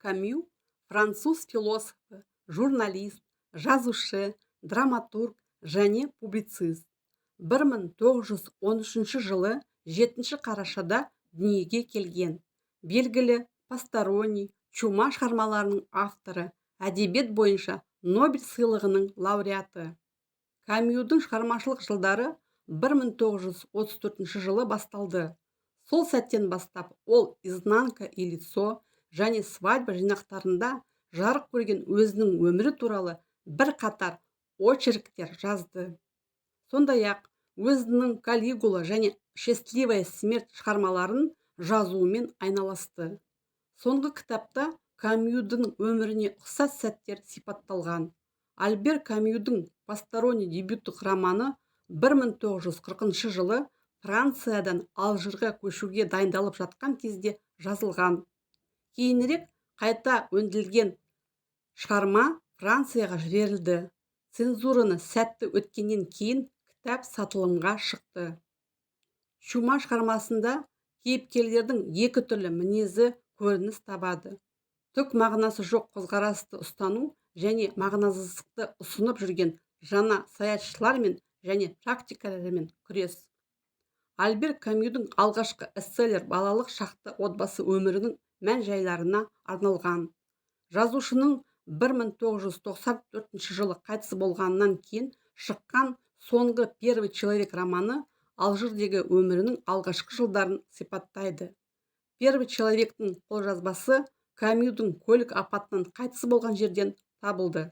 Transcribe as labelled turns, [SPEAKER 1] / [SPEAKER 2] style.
[SPEAKER 1] Камю француз философы, журналист, жазушы, драматург және публицист. 1913 жылы 7 қарашада дүниеге келген. Белгілі посторонний чума шығармаларының авторы, әдебиет бойынша Нобель сыйлығының лауреаты. Камюдің шығармашылық жылдары 1934 жылы басталды. Сол сәттен бастап ол «Изнанка и лицо» және «Свадьба» жинақтарында жарық көрген өзінің өмірі туралы бірқатар очерктер жазды. Сондай-ақ өзінің «Калигула» және «Счастливая смерть» шығармаларын жазуымен айналысты. Соңғы кітапта Камюдің өміріне ұқсас сәттер сипатталған. Альбер Камюдің посторонний дебюттік романы 1940 жылы Франциядан Алжирға көшуге дайындалып жатқан кезде жазылған. Кейінірек қайта өңделген шығарма Францияға жіберілді. Цензураны сәтті өткеннен кейін кітап сатылымға шықты. Чума шығармасында кейіпкерлердің екі түрлі мінезі көрініс табады. Түк мағынасы жоқ көзқарасты ұстану және мағынасыздықты ұсынып жүрген жаңа саятшылармен және практикалармен күрес. Альбер Камюдің алғашқы эсселер балалық шақты отбасы өмірінің мән-жайларына арналған. Жазушының 1994 жылы қайтыс болғаннан кейін шыққан соңғы «Первый человек» романы Алжирдегі өмірінің алғашқы жылдарын сипаттайды. «Первый человектің» қолжазбасы Камюдің көлік апатынан қайтыс болған жерден табылды.